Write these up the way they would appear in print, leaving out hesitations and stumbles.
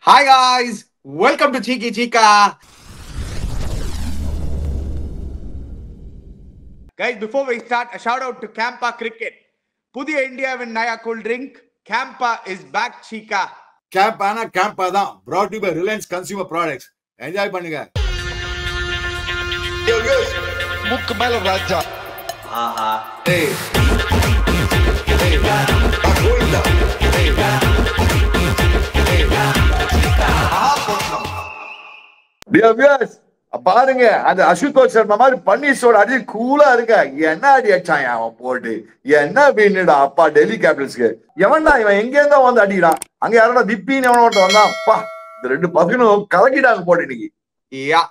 Hi guys, welcome to Cheeky Chica. Guys, before we start, a shout out to Campa Cricket. Pudiya India win Naya cool drink. Campa is back, Chica. கேம்பானா Campa தான் brought to you by Reliance Consumer Products. Enjoy பண்ணுங்க. முக்கு மேல ராஜா. ஆஹா. Hey. Hey. Golda. Hey. Hey. Dear viewers, பாருங்க அந்த அசுதோஷ் சர்மா மாதிரி பன்னீர்சோட அடி கூலா இருக்க. என்ன அடி அடிச்சான் அவன் போட்டு, என்ன வீணுடா அப்பா டெல்லி கேபிட்டல்ஸ்க்கு. எவன்டா இவன் எங்க இருந்தா வந்து அடிக்கிறான்? அங்க யாரோட திப்பின்னு எவனோ வந்தான். அப்பா இந்த ரெண்டு பசங்களும் கலக்கிட்டாங்க போட்டு இன்னைக்கு. Yeah,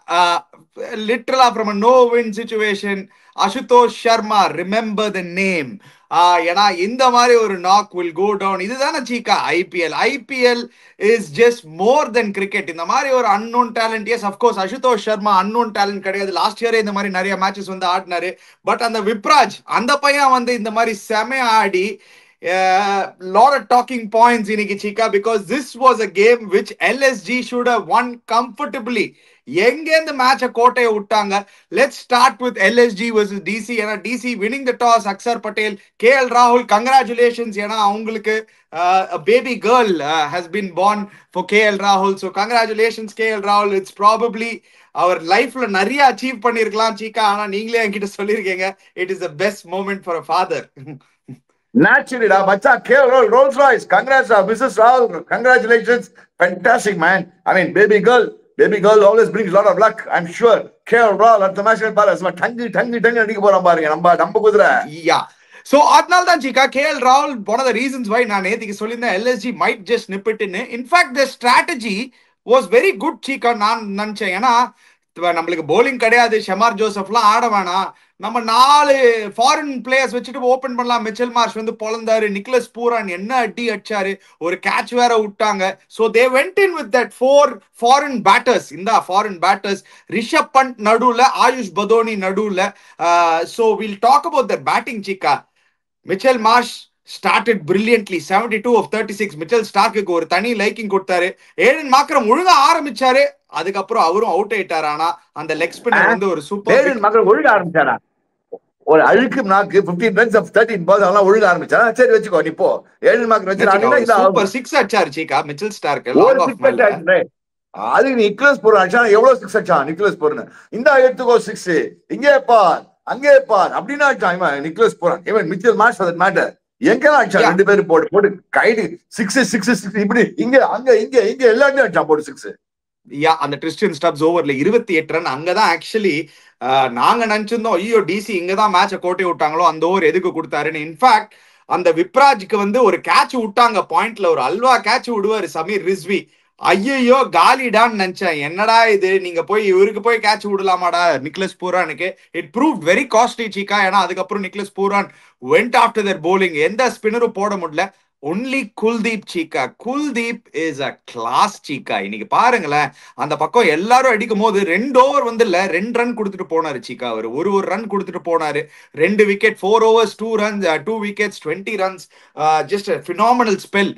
literally from a no-win situation, Ashutosh Sharma, remember the name. ஏன்னா இந்த மாதிரி ஒரு knock will go down. இதுதானே Cheeka IPL. IPL is just more than cricket. இந்த மாதிரி ஒரு unknown talent. Yes, of course, Ashutosh Sharma unknown talent கிடையாது. லாஸ்ட் இயரே இந்த மாதிரி நிறைய மேட்சஸ் வந்து ஆடினாரு. பட் அந்த விப்ராஜ் அந்த பையன் வந்து இந்த மாதிரி செமையா ஆடி lot of talking points இன்னைக்கு சீக்கா, because this was a game which LSG should have won comfortably. எங்க இந்த மேட்சை கோட்டையை விட்டாங்க. Let's start with LSG versus DC. ஏன்னா டிசி வினிங் த டாஸ், அக்சர் பட்டேல், கேஎல் ராகுல் கங்க்ராச்சுலேஷன்ஸ். ஏன்னா அவங்களுக்கு baby girl has been born for KL ராகுல். ஸோ கங்க்ராச்சுலேஷன்ஸ் கேஎல் ராகுல். இட்ஸ் ப்ராபப்ளி அவர் லைஃப்ல நிறைய அச்சீவ் பண்ணிருக்கலாம் சீக்கா. ஆனா நீங்களே என்கிட்ட சொல்லியிருக்கீங்க it is the best moment for a father. Naturally, da, bacha, KL Rolls Royce. Congrats, Mrs. Rahul. Congratulations. Fantastic, man. I mean, baby girl always brings a lot of luck. I'm sure. KL Rahul at the National Palace. Tangi, அடிக்க போறான் பாருங்க. நம்ம குதிரை. Yeah. So, அதனால தான் சீக்கா KL ராகுல் one of the reasons why நான் நேத்திக்கு சொல்லியிருந்தேன் LSG might just nip it in. In fact, the strategy was very good சீக்கா நான் நினைச்சேன். ஏன்னா நம்மளுக்கு போலிங் கிடையாது, ஷமார் ஜோசப்லாம் ஆட வேணாம், நம்ம 4 ஃபாரின் பிளேயர்ஸ் வச்சுட்டு ஓபன் பண்ணலாம். மிச்சல் மார்ஷ் வந்து பொழந்தாரு, நிக்லஸ் பூரான் என்ன அடி அடிச்சாரு, ஒரு கேட்ச் வேற விட்டாங்க. So they went in with that 4 foreign batters. இந்த ஃபாரின் பேட்டர்ஸ் ரிஷப் பண்ட் நடுவுல, ஆயுஷ் பதோனி நடுவுல. So will talk about the batting Cheeka. Mitchell Marsh started brilliantly, 72 of 36. Mitchell ஸ்டார்க்கு ஒரு தனி லைக்கிங் கொடுத்தாரு. ஏடன் மார்க்ரம் ஒழுங்கா ஆரம்பிச்சாரு, அதுக்கப்புறம் அவரும் அவுட் ஆயிட்டாரு. ஆனா அந்த லெக் ஸ்பின்னர் வந்து ஒரு சூப்பர். ஏடன் மார்க்ரம் ஒழுங்கா ஆரம்பிச்சாரா? ஒரு அழுக்கு நாக்கு 15 runs of 13 balls அதெல்லாம் ஒழுங்கா ஆரம்பிச்சாரா? சரி வெச்சுக்கோ நீ போ. ஏடன் மார்க்ரம் வெச்சு சூப்பர் 6 அடிச்சாரு சீக்கா மிச்சல் ஸ்டார்க்கு. அது நிக்லஸ் பூரன் அடிச்சா எவ்வளவு 6 அடிச்சான் நிக்லஸ் பூரன். இந்த எடுத்துக்கோ 6, இங்கே பார் அங்கே பார் அப்படின்னு அடிச்சான் இவன் நிக்லஸ் பூரன். இவன் Mitchell Marsh for that matter எங்கெல்லாம் அடிச்சா ரெண்டு பேரும் போட்டு கைடு 6 இப்படி இங்க அங்க இங்க எல்லாத்தையும் அடிச்சான் போட்டு 6. யா, அந்த ட்ரிஸ்டன் ஸ்டப்ஸ் ஓவர்ல 28 ரன். அங்கதான் ஆக்சுவலி நாங்க நினைச்சிருந்தோம் ஐயோ டிசி இங்கதான் மேட்ச கோட்டை விட்டாங்களோ, அந்த ஓவர் எதுக்கு கொடுத்தாருன்னு. இன்ஃபேக்ட் அந்த விப்ராஜ்க்கு வந்து ஒரு கேட்ச் விட்டாங்க பாயிண்ட்ல, ஒரு அல்வா கேட்ச் விடுவாரு சமீர் ரிஸ்வி. ஐயோ காலிடான்னு நினைச்சேன், என்னடா இது நீங்க போய் இவருக்கு போய் கேட்ச் விடலாமாடா நிக்லஸ் பூரானுக்கு. It proved very costly Cheeka. ஏன்னா அதுக்கப்புறம் Nicholas Pooran went after their bowling. எந்த ஸ்பின்னரும் போட முடியல. Only Kuldeep Cheeka. Kuldeep is a class Cheeka. இன்னைக்கு பாருங்களேன், அந்த பக்கம் எல்லாரும் அடிக்கும் போது 2 ஓவர் வந்து இல்ல 2 ரன் கொடுத்துட்டு போனாரு சீக்கா. அவர் ஒரு ரன் கொடுத்துட்டு போனாரு. 2 wicket, 4 overs 2 runs, 2 wickets, 20 runs. Just a phenomenal spell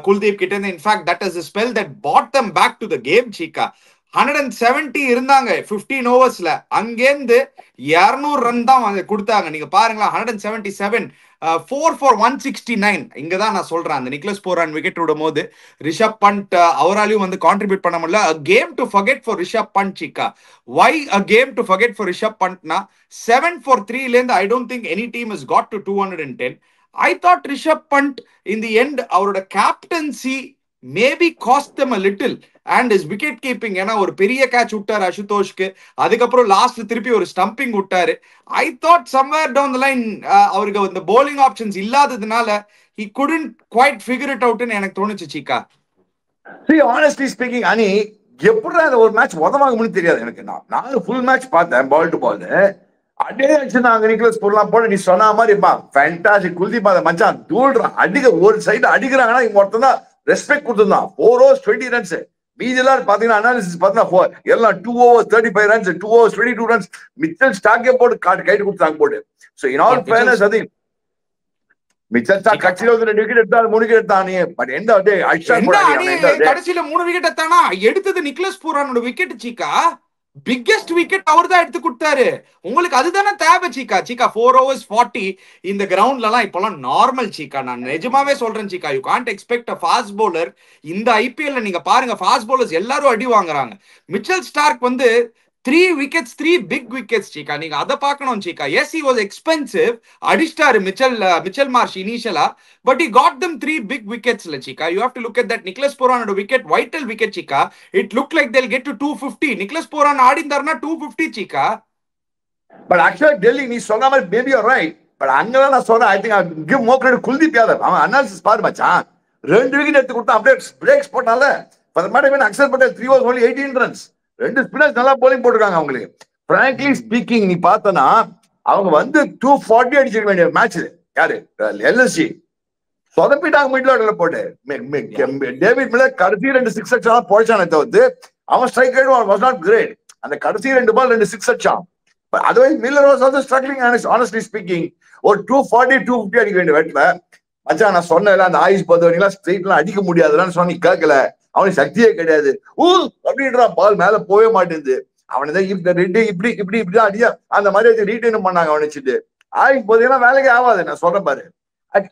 Kuldeep கிட்ட இருந்து. In fact that is a spell that brought them back to the game சீக்கா. 170 இருந்தாங்க 15 ஓவர்ஸ்ல. அங்கேருந்து 200 ரன் தான் கொடுத்தாங்க. நீங்க பாருங்களா, 177, 4 for 169. இங்கதான் நான் சொல்றேன், அந்த நிக்லஸ் பூரான் விக்கெட் விடும் போது ரிஷப் பண்ட் அவராலையும் வந்து கான்ட்ரிபியூட் பண்ண முடியல. A game to forget for Rishabh Pant Cheeka. Why a game to forget for Rishabh பண்ட்னா 7 for 3 லேருந்து I don't think any team has got to 210. I thought Rishabh Pant in the end அவரோட captaincy maybe cost them a little and his wicket keeping. ஏன்னா ஒரு பெரிய catch விட்டாரு அசுதோஷ்க்கு, அதுக்கப்புறம் last திருப்பி ஒரு ஸ்டம்பிங் விட்டாரு. I thought somewhere down the line அவருக்கு இந்த bowling options இல்லாததுனால he couldn't quite figure it out ன்னு எனக்கு தோணுச்சு சீக்கா. See, honestly speaking, அனி எப்படிதான் இந்த ஒரு மேட்ச் உதவாகும்னு தெரியாது எனக்கு. நான் ஃபுல் மேட்ச் பார்த்தேன், பால் டு பால். அப்படியே அடிச்சுனாங்க நிக்லஸ் பூர்லாம் போட. நீ சொன்ன மாதிரி ஃபேண்டாஸ்டிக். குல்தீப் அதை மச்சான் தூள்றான், அடிக்க ஒரு சைடு அடிக்கிறாங்கன்னா இவங்க ஒருத்தன் தான் ரெஸ்பெக்ட் கொடுத்துருந்தான். 4 overs 20 runs. மீதி எல்லாரும் பாத்தீங்கன்னா அனாலிசிஸ் பார்த்தீங்கன்னா எல்லாம் 2 overs 35 runs, 2 overs 22 runs. Mitchell ஸ்டாக்கே போட்டு கைட்டு கொடுத்தாங்க போட்டு. ஸோ இன் ஆல் ஃபேர்னஸ் அது மிச்சல் ஸ்டார்க் கட்சியில வந்து 2 விக்கெட் எடுத்தா 3 விக்கெட் எடுத்தானே. பட் எந்த டே அஷ்ஷாட் போடானே. கடைசியில 3 விக்கெட் எடுத்தானா? எடுத்தது நிக்லஸ் பூரானோட விக்கெட் சீக்கா. பிக்கெஸ்ட் விக்கெட் அவர் தான் எடுத்து கொடுத்தாரு. உங்களுக்கு அதுதானே தேவை சீக்கா. 4 overs 40 இந்த கிரவுண்ட்ல எல்லாம் இப்பெல்லாம் நார்மல் சீக்கா. நான் நிஜமாவே சொல்றேன் Cheeka. You can't expect a fast bowler. இந்த ஐபிஎல்ல நீங்க பாருங்க, ஃபாஸ்ட் பவுலர்ஸ் எல்லாரும் அடி வாங்குறாங்க. மிச்சல் ஸ்டார்க் வந்து 3 wickets, 3 big wickets சீக்கா. நீங்க அதை பார்க்கணும் Cheeka. Yes he was expensive, அடிஸ்டாரு மிச்சல் மார்ஷ் இனிஷியலா, but he got them 3 big wickets ல Cheeka. You have to look at that. Nicholas பூரானோட wicket vital wicket Cheeka. It looked like they'll get to 250. Nicholas Pooran ஆடிந்தாருன்னா 250 Cheeka. But ஆக்சுவலா டெல்லி நீ சொன்ன மாதிரி maybe you right. But அங்கதான் நான் சொன்னேன், I think I give more credit Kuldeep Yadav. அவன் அனாலிசிஸ் பாரு மச்சான். 2 விக்கெட் எடுத்து கொடுத்தா அப்படியே பிரேக்ஸ் போட்டால. For the matter when Axar Patel 3 overs only 18 runs. 2 spinners நல்லா போலிங் போட்டுருக்காங்க அவங்களுக்கு. frankly speaking நீ பார்த்தனா அவங்க வந்து 240 அடிச்சிருக்க வேண்டிய மேட்ச். யாரு? எல்எஸ்ஜி சொதப்பிட்டாங்க மிடில் ஆர்டர்ல போட்டு. டேவிட் மில்லர் கடைசி 2 6 அடிச்சான் போயிச்சானே தவிர்த்து அவன் strike rate was not great. அந்த கடைசி 2 பால் 2 6 அடிச்சான். Otherwise Miller was also struggling. honestly speaking ஒரு 240 250 அடிக்க வேண்டிய வேட்ல மச்சான் நான் சொன்னேன்ல, அந்த ஆயுஷ் பதவனிலாம் ஸ்ட்ரெயிட்லாம் அடிக்க முடியாதுன்னு சொன்னி கேட்கல. அவனுக்கு சக்தியே கிடையாது. அப்படின்றான், பால் மேல போவே மாட்டேங்குது. அவனை இப்படி இப்படிதான் அடியா அந்த மாதிரி ரீட்டைன் பண்ணாங்க. அவனை வச்சுட்டு ஆயுஷ் பதவியெல்லாம் வேலைக்கே ஆகாது. நான் சொல்றேன் பாரு.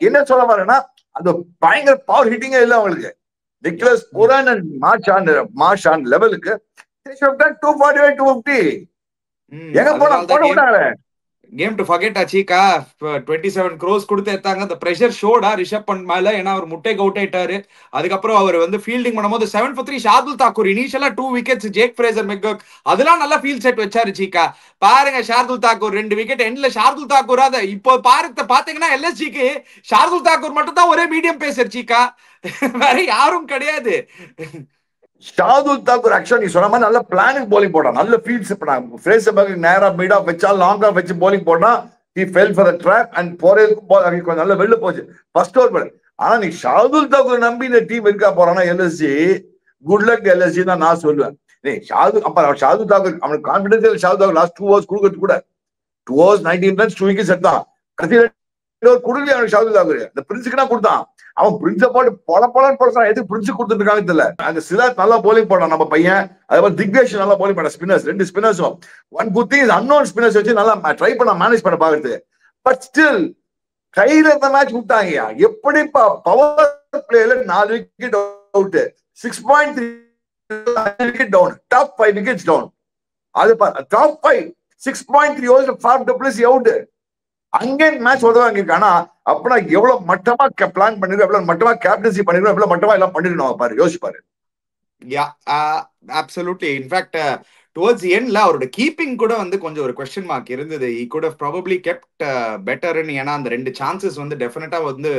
என்ன சொல்ல பாருன்னா அந்த பயங்கர பவர் ஹிட்டிங்கே இல்லை அவங்களுக்கு. Nicholas Pooran and Marsh on லெவலுக்கு 245 250 எங்க போனா போட விட்டாங்க. கேம் டு ஃபர்கெட் ஆச்சீக்கா. 27 crores கொடுத்து எடுத்தாங்க. அந்த பிரஷர் ஷோடா ரிஷப் பண்ட் மேல. ஏன்னா அவர் முட்டைக்கு அவுட் ஆயிட்டாரு. அதுக்கப்புறம் அவர் வந்து ஃபீல்டிங் பண்ணும்போது 7 for 3 ஷார்துல் தாக்கூர் இனிஷியலா 2 wickets ஜேக் ஃப்ரேசர் மெக்கர்க் அதெல்லாம் நல்லா ஃபீல்ட் செட் வச்சாரு சீக்கா. பாருங்க ஷார்துல் தாக்கூர் 2 விக்கெட் எண்ட்ல ஷார்துல் தாக்கூர். அதை இப்போ பாத்தீங்கன்னா எல்எஸ்ஜிக்கு ஷார்துல் தாக்கூர் மட்டும் தான் ஒரே மீடியம் பேசர் சீக்கா, வேற யாரும் கிடையாது. ஷார்துல் தாக்கூர் ஆக்சுவலா நீ சொன்ன மாதிரி நல்ல பிளானிங் போலிங் போட்டான். நல்ல ஃபீல்ட்ஸ் பண்ணாங்க. ஃப்ரேசர் நேரா மீட் ஆஃப் வச்சா லாங் ஆஃப் வச்சு போலிங் போட்டா he fell for the trap and போறதுக்கு நல்ல வெளில போச்சு ஃபர்ஸ்ட் ஓவர். ஆனா நீ ஷார்துல் தாக்கூர் நம்பி இந்த டீம் இருக்கா போறானா எல்எஸ்ஜி, குட் லக் எல்எஸ்ஜி தான் நான் சொல்லுவேன். ஷார்துல் தாக்கூர் அவனுக்கு confidence. Shardul Thakur last 2 overs கொடுக்கறது கூட 2 overs 19 runs 2 wickets எடுத்தான். கொடுக்கல அவனுக்கு ஷார்துல் தாக்கூர். இந்த பிரின்ஸுக்கு தான் கொடுத்தான். அவன் பிரின்ஸ போட்டு பொலன்னு போடுறான். எதுக்கு பிரின்ஸ் கொடுத்துட்டு இருக்காங்க தெரியல. அந்த சிதார்த் நல்லா போலிங் போடான் நம்ம பையன். அதே மாதிரி திக்வேஷ் நல்லா போலிங் பண்ண. ஸ்பின்னர்ஸ் 2 ஸ்பின்னர்ஸும் one good thing unknown spinners வச்சு நல்லா ட்ரை பண்ண மேனேஜ் பண்ண பாக்குறது. பட் ஸ்டில் கையில இருந்த மேட்ச் விட்டாங்க. எப்படி பவர் பிளேல 4 wicket out, 6.3 wicket down, top 5 wickets down. அது டாப் 5 6.3 overs ஃபார் டப்ளஸ் அவுட். அங்கே மேட்ச் உதவாங்க. ஆனா அப்படின்னா எவ்வளவு மட்டமா பிளான் பண்ணிருக்கோம், எவ்வளவு மட்டமா கேப்டன்சி பண்ணிருக்கோம், எவ்வளவு மட்டமா எல்லாம் பண்ணிருக்கணும் பாரு, யோசிச்சு பாரு. அப்சல்யூட்லி. இன்ஃபேக்ட் டுவர்ட்ஸ் தி எண்ட்ல அவரோட கீப்பிங் கூட வந்து கொஞ்சம் ஒரு क्वेश्चन மார்க் இருந்தது. he could have probably kept better. ஏன்னா அந்த 2 சான்சஸ் வந்து டெஃபினட்டா வந்து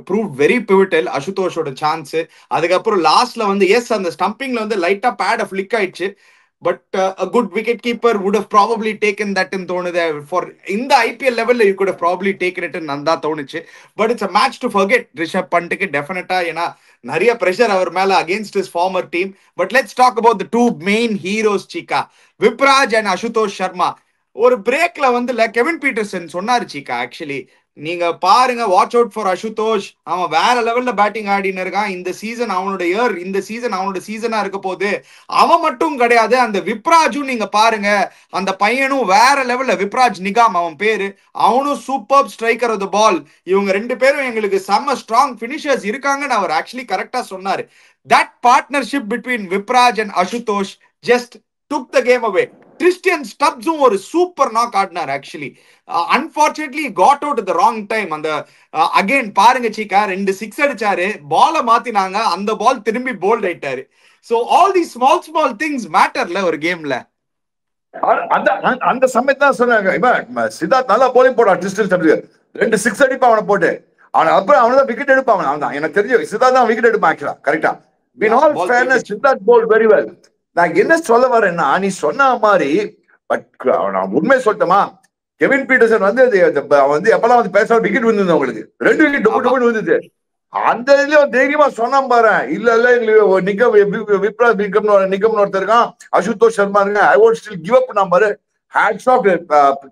ப்ரூவ் வெரி பிவிட்டல். அசுதோஷோட சான்ஸ், அதுக்கப்புறம் லாஸ்ட்ல வந்து எஸ் அந்த ஸ்டம்பிங்ல வந்து லைட்டா பேட் ஃபிளிக் ஆயிடுச்சு. But a good wicket keeper would have probably taken that in தோணுது. For in the IPL level you could have probably taken it in Nanda தோணுச்சு. But it's a match to forget Rishabh பண்ட்டுக்கு டெஃபினட்டா. ஏன்னா நிறைய pressure அவர் மேல against his former team. But let's talk about the 2 main heroes சீக்கா, Vipraj and Ashutosh Sharma. ஒரு பிரேக்ல வந்து Kevin Pietersen சொன்னாரு சீக்கா, actually நீங்க பாருங்க, வாட்ச் அவுட் ஃபார் அசுதோஷ். அவன் வேற லெவல்ல பேட்டிங் ஆடின்னு இருக்கான். இந்த சீசன் அவனோட இயர், இந்த சீசன் அவனோட சீசனா இருக்க போது. அவன் மட்டும் கிடையாது, அந்த விப்ராஜும் நீங்க பாருங்க, அந்த பையனும் வேற லெவல்ல. விப்ராஜ் நிகாம் அவன் பேரு. அவனும் சூப்பர் ஸ்ட்ரைக்கர் ஆஃப் தி பால். இவங்க 2 பேரும் எங்களுக்கு செம்ம ஸ்ட்ராங் பினிஷர்ஸ் இருக்காங்கன்னு அவர் ஆக்சுவலி கரெக்டா சொன்னாரு. That partnership between Vipraj and Ashutosh just took the game away. Tristan Stubbsum ஒரு சூப்பர் நாக் ஆடினார் actually. Unfortunately got out at the wrong time. அந்த அகைன் பாருங்க சீக்கா, 2 6 அடிச்சாரு, பால மாத்தினாங்க, அந்த பால் திரும்பி போல்ட் ஆயிட்டாரு. So all these small things matterல ஒரு கேம்ல. அந்த சமயத்தான் சொன்னாங்க சித்தார்த் நல்லா போலிங் போட்டான். ட்ரிஸ்டன் ஸ்டப்ஸ் 2 6 அடிப்பான் அவனை போட்டு. அவன் அப்புறம் அவனதான் விக்கெட் எடுப்பான். அவன் தான் எனக்கு தெரிஞ்சு சித்தார்த் தான் விக்கெட் எடுப்பான் ஆக்சுவலா. கரெக்டா? in all fairness Siddharth bowled very well. நான் என்ன சொல்ல வரேன்னா, நீ சொன்ன மாதிரி பட் நான் உண்மை சொல்லட்டுமா, கெவின் பீட்டர்சன் வந்து எப்பெல்லாம் வந்து பேச விக்கெட் விழுந்து அவங்களுக்கு 2 விக்கெட் டொப்பு விழுந்துச்சு. அந்த இதுலயும் தைரியமா சொன்னா பாரு, இல்ல எங்களுக்கு விப்ராஜ் நிகம்னு ஒருத்தர் இருக்கான், அசுதோஷ் சர்மா இருக்கான், I won't still give up number. Hats off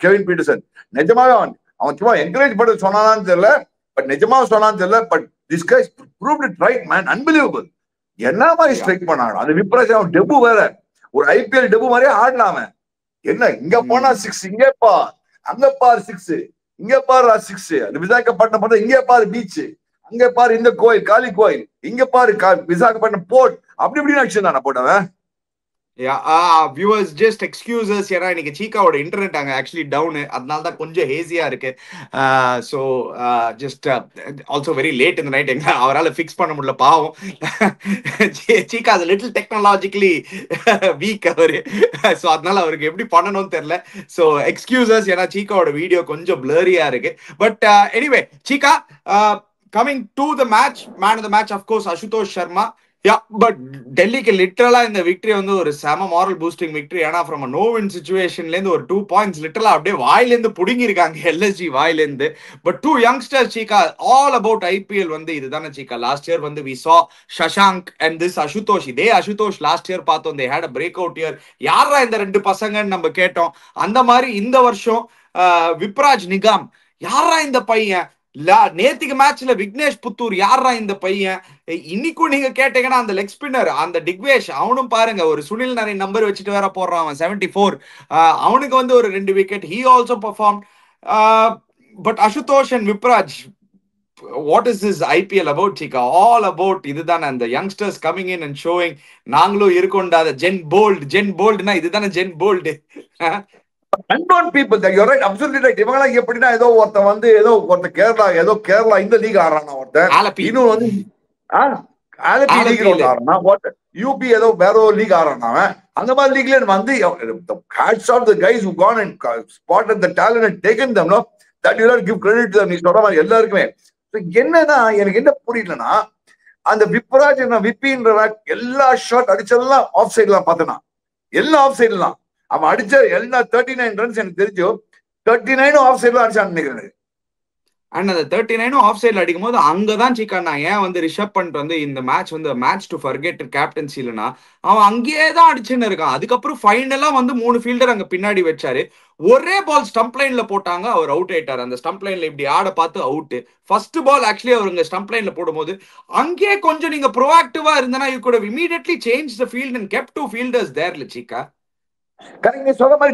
Kevin Pietersen. நிஜமாவே அவன் சும்மா என்கரேஜ் பண்ண சொன்னான்னு தெரியல. பட் நிஜமா சொன்னான்னு தெரியல. But this guys proved it right man, unbelievable. என்ன மாதிரி ஸ்ட்ரைக் பண்ணாங்க அந்த விப்ராஜ். அவன் டெபு வேற, ஒரு ஐபிஎல் டெபு மாதிரியே ஆடலாம. என்ன இங்க போனா 6, இங்க பார், அங்க பார் 6, இங்க பாரு 6. அந்த விசாகப்பட்டினம் பார்த்தா இங்க பாரு பீச், அங்க பாரு இந்த கோயில் காளி கோயில், இங்க பாரு விசாகப்பட்டினம் போர்ட், அப்படி இப்படின்னு ஆக்ஷன் தானே போட்டவன். வியூவர்ஸ் ஜஸ்ட் எக்ஸ்கியூசஸ், ஏன்னா இன்னைக்கு சீக்காவோட இன்டர்நெட் அங்கே ஆக்சுவலி டவுனு, அதனால தான் கொஞ்சம் ஹேசியா இருக்கு. So just also very late இந்த நைட், எங்க அவரால் ஃபிக்ஸ் பண்ண முடியல பாவம். சீக்கா அது லிட்டில் டெக்னாலஜிக்கலி வீக் அவரு, ஸோ அதனால அவருக்கு எப்படி பண்ணணும்னு தெரியல. ஸோ எக்ஸ்கியூசஸ், ஏன்னா சீக்காவோட வீடியோ கொஞ்சம் பிளரியா இருக்கு. But anyway Cheeka, coming to the match, man of the match of course Ashutosh Sharma. But டெல்லிக்கு லிட்டரலா இந்த விக்டரி வந்து ஒரு செம மாரல் பூஸ்டிங் விக்டரி. ஏன்னா ஃப்ரம் நோ வின் சிச்சுவேஷன்ல இருந்து ஒரு 2 பாயிண்ட்ஸ் லிட்டரலா அப்படியே வாயிலேருந்து புடுங்கிருக்காங்க எல்எஸ்ஜி வாயிலேருந்து. But 2 youngsters Cheeka, all about IPL வந்து இதுதானே சீக்கா. லாஸ்ட் இயர் வந்து we saw Shashank and this Ashutosh. இதே அசுதோஷ் லாஸ்ட் இயர் பார்த்தோம், they had a break out year. யாரா இந்த 2 பசங்கன்னு நம்ம கேட்டோம். அந்த மாதிரி இந்த வருஷம் விப்ராஜ் நிகாம், யாரா இந்த பையன். நேத்திக்கு மேட்ச்ல விக்னேஷ் புத்தூர், யாரா இந்த பையன். இன்னைக்கும் நீங்க கேட்டீங்கன்னா அந்த லெக் ஸ்பின்னர் அந்த டிக்வேஷ், அவனும் பாருங்க ஒரு சுனில் நரேன் நம்பர் வச்சுட்டு வேற போடுறான் அவன் 74. அவனுக்கு வந்து ஒரு 2 wicket, he also perform. But Ashutosh and Vipraj, what is this IPL about Cheeka? All about இதுதானே, அந்த youngsters coming in and showing நாங்களும் இருக்கோண்டா. ஜென் போல்ட்னா இதுதானே Gen bold. unknown people that you're right, absolutely right. இவங்கலாம் எப்படின்னா ஏதோ ஒருத்தன் வந்து ஏதோ ஒருத்தன் கேரளா இந்த லீக் ஆடுறான், ஒருத்தன் இன்னும் வந்து ஆலப்பி லீக் ஆடுறான், யூபி ஏதோ வேற ஒரு லீக் ஆடுறான் அவன். அந்த மாதிரி லீக்ல வந்து hats off the guys who gone and spotted the talent and taken them, no, that you don't give credit to them. நீ சொல்ற மாதிரி எல்லாருக்குமே என்னன்னா எனக்கு என்ன புரியலன்னா, அந்த விப்ராஜ் விப்பின்ற எல்லா ஷாட் அடிச்சதெல்லாம் ஆஃப் சைட்லாம் பார்த்தனா, எல்லாம் ஆஃப் சைடு தான் அவன் அடிச்ச எல்லா 39 ரன்ஸ் எனக்கு தெரிஞ்சோ 39 ஆஃப் சைட்ல அடிச்சான்னு நினைக்கிறேன். அண்ட் அந்த 39 ஆஃப் சைட்ல அடிக்கும் போது அங்கதான் சீக்கா நான் ஏன் வந்து ரிஷப் பண்ணிட்டு வந்து இந்த மேட்ச் வந்து மேட்ச் டு ஃபர்கெட் கேப்டன்சி இல்லைன்னா அவன் அங்கேயே தான் அடிச்சுன்னு இருக்கான். அதுக்கப்புறம் ஃபைனலா வந்து 3 ஃபீல்டர் அங்க பின்னாடி வச்சாரு. ஒரே பால் ஸ்டம்ப் லைன்ல போட்டாங்க, அவர் அவுட் ஆயிட்டார். அந்த ஸ்டம்ப் லைன்ல இப்படி ஆட பார்த்து அவுட். ஃபர்ஸ்ட் பால் ஆக்சுவலி அவர் இங்க ஸ்டம்ப் லைன்ல போடும்போது அங்கேயே கொஞ்சம் நீங்க ப்ரோஆக்டிவா இருந்தனா you could have immediately change the field and kept 2 fielders there Cheeka. Correct, நீ சொல்ற மாதிரி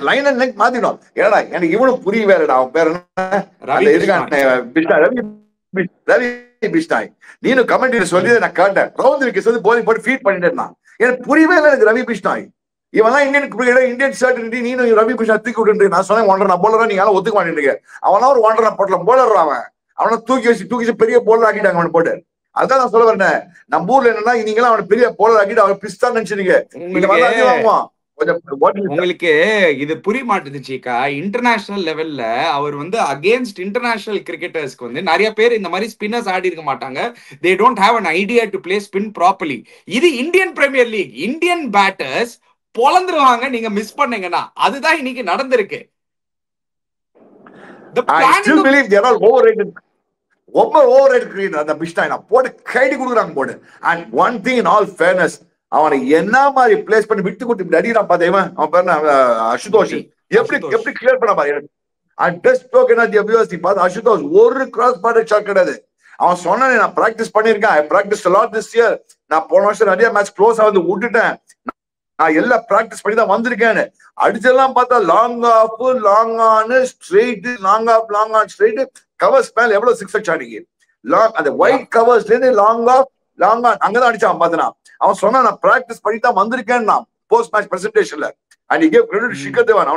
லைன் அண்ட் லெக் மாத்திடும். ஏன்னா எனக்கு இவனும் புரிய வேறடா, அவன் பேர் ரவி பிஷ்னாய். நீனும் கமெண்ட்ல சொல்லி நான் கேட்டேன், ரவுண்ட் விக்கெட்ஸ் வந்து போலிங் போட்டு ஃபீட் பண்ணிட்டு இருந்தான். எனக்கு புரியவே இல்லை எனக்கு ரவி பிஷ்னாய். இவன் இந்தியன் சர்டினிட்டி, நீனும் ரவி பிஷ்னாய் தூக்கி விட்டு நான் சொன்னேன் 1.5 போலரா நீங்க ஒத்துக்க மாட்டேங்க. அவனா ஒரு 1.5 போட்டல போலர், அவனை தூக்கி வச்சு பெரிய போலர் ஆக்கிட்டாங்க அவனை போட்டு. அதான் நான் சொல்ல வரேன், நம்ம ஊர்ல என்னன்னா நீங்களாம் அவனை பெரிய போலர் ஆக்கிட்டு அவன் பிஸ்தான் நினைச்சிருங்க. உங்களுக்கு இது புரிய மாட்டேது சீக்கா. இன்டர்நேஷனல் லெவல்ல அவர் வந்து அகேன்ஸ்ட் இன்டர்நேஷனல் கிரிக்கெட்டர்ஸ்க்கு வந்து நிறைய பேர் இந்த மாதிரி ஸ்பின்னர்ஸ் ஆடி இருக்க மாட்டாங்க. They don't have an idea to play spin properly. இது Indian Premier League, Indian batters பொளந்துருவாங்க நீங்க மிஸ் பண்ணீங்கன்னா. அதுதான் இன்னைக்கு நடந்திருக்கு. I still believe they are all overrated. Overrated அந்த பிஷ்டாய் நான் போட்டு கைடி கொடுக்குறாங்க போட்டு. And one thing in all fairness, அவனை என்ன மாதிரி பிளேஸ் பண்ணி விட்டு கொடுத்து அடிக்கிறான் பாத்தேன். அவன் பேர் அசுதோஷ் எப்படி கிளியர் பண்ண பாரு. அசுதோஷ் ஒரு கிராஸ் பாட் ஷாட் கிடையாது. அவன் சொன்ன நான் பிராக்டிஸ் பண்ணிருக்கேன், ஐ practice a lot this year. நான் போன வருஷம் நிறைய மேட்ச் க்ளோஸா வந்து விட்டுட்டேன், நான் எல்லாம் பிராக்டிஸ் பண்ணி தான் வந்திருக்கேன். அடிச்செல்லாம் பார்த்தா long off long on straight, long off long on straight, covers மேல எவ்வளவு 6 அடிங்க லாங், அந்த ஒயிட் கவர்ஸ்ல இருந்து லாங் ஆஃப் லாங் ஆன் அங்கதான் அடிச்சான் பார்த்தனா. அவன் சொன்னா நான் பிராக்டிஸ் பண்ணி தான் வந்திருக்கேன் நான் போஸ்ட் மேட்ச் பிரசன்டேஷன்ல. And he gave credit to Shikhar Dhawan.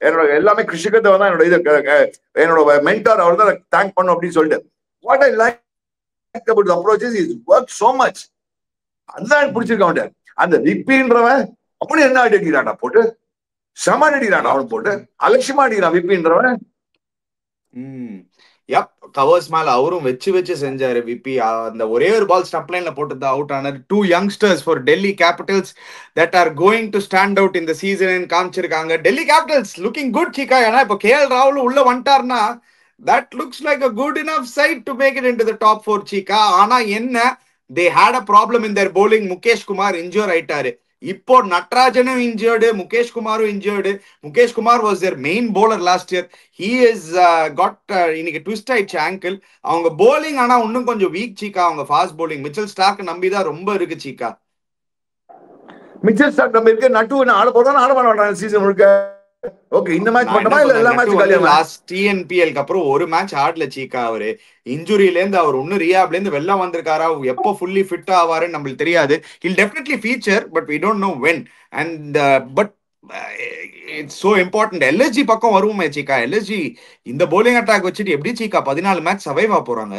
என்னோட எல்லாமே ஷிகர் தேவன் தான் என்னோட மென்டார், அவர் தான் தேங்க் பண்ணும் அப்படின்னு சொல்லிட்டு. What I like about the approach is he's worked so much. அதுதான் பிடிச்சிருக்கான். அந்த விப்பின்றவன் அப்படி என்ன அடிக்கிறான்டா போட்டு, செம அடிக்கிறான் அவன் போட்டு, அலட்சியமா அடிக்கிறான் விப்பின்றவன். கவர்ஸ் மேல அவரும் வச்சு செஞ்சாரு விப்பி. அந்த ஒரே ஒரு பால் ஸ்டம்ப் லைன்ல போட்டு அவுட் ஆனாரு. 2 youngsters for Delhi Capitals that are going to stand out in the season காமிச்சிருக்காங்க. Delhi Capitals looking good சீக்கா. ஏன்னா இப்போ கேஎல் ராகுல் உள்ள வந்துட்டாருன்னா that looks like a good enough side to make it into the top 4 சீக்கா. ஆனா என்ன, they had a problem in their bowling. Mukesh Kumar injure ஆயிட்டாரு. இப்போ நட்ராஜனும் இன்ஜர்டு, முகேஷ் குமாரும் injured. Mukesh Kumar was their main bowler last year. He is got இன்னைக்கு twist ஆயிடுச்சு angle. அவங்க bowling ஆனா இன்னும் கொஞ்சம் வீக் சீக்கா. அவங்க ஃபாஸ்ட் போலிங் மிச்சல் ஸ்டார்க் நம்பிதான் ரொம்ப இருக்கு சீக்கா. மிச்சல் ஸ்டார்க் நம்பி இருக்கு. நட்டு ஆட போதான் ஆட மாட்டாங்க சீசன் முழுக்க. ஓகே, இந்த மேட்ச் மட்டுமா இல்ல எல்லா மேட்சும் காலியா? லாஸ்ட் டிஎன்பிஎல்க்கு அப்புறம் ஒரு மேட்ச் ஆடல சீக்கா. அவரு இன்ஜுரியில இருந்து அவர் ஒன்னும் ரியாப்ல இருந்து வெளில வந்திருக்காரா, எப்போ ஃபுல்லி ஃபிட் ஆவாருன்னு நம்மளுக்கு தெரியாது. He'll definitely feature, but we don't know when. And but it's so important. LSG பக்கம் வருவோமே சீக்கா. எல்எஸ்ஜி இந்த போலிங் அட்டாக் வச்சுட்டு எப்படி சீக்கா 14 மேட்ச் சர்வைவ் ஆக போறாங்க?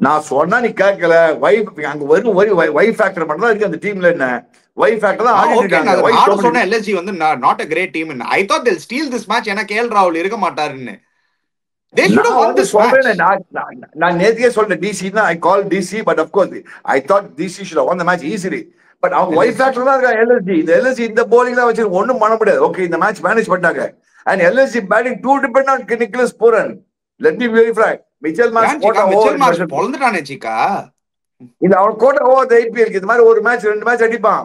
நான் சொன்னா நீ கேட்கல. அங்க வரும் வைஃப் ஃபேக்டர் மட்டும் தான் இருக்கு அந்த டீம்ல. என்ன வைஃப் ஃபேக்டர் தான் ஆடிட்டாங்க. சொன்ன எல்எஸ்ஜி வந்து not a great team. I thought they'll steal this match. ஏன்னா கேஎல் ராகுல் இருக்க மாட்டாருன்னு. They should have won this match. நான் நேத்தியே சொல்றேன் டிசி தான். I call DC, but of course I thought DC should have won the match easily. But அவங்க wife factor தான் இருக்கா எல்எஸ்ஜி. இந்த எல்எஸ்ஜி இந்த போலிங் தான் வச்சு ஒன்னும் பண்ண முடியாது. ஓகே, இந்த மேட்ச் மேனேஜ் பண்ணாங்க. And LSG batting too depend on Nicholas Pooran. Let me verify. Mitchell Marsh பொளந்துட்டானே சீக்கா. இந்த அவன் கோட்டை ஓவர் ஐபிஎல் இந்த மாதிரி ஒரு மேட்ச் 2 மேட்ச் அடிப்பான்,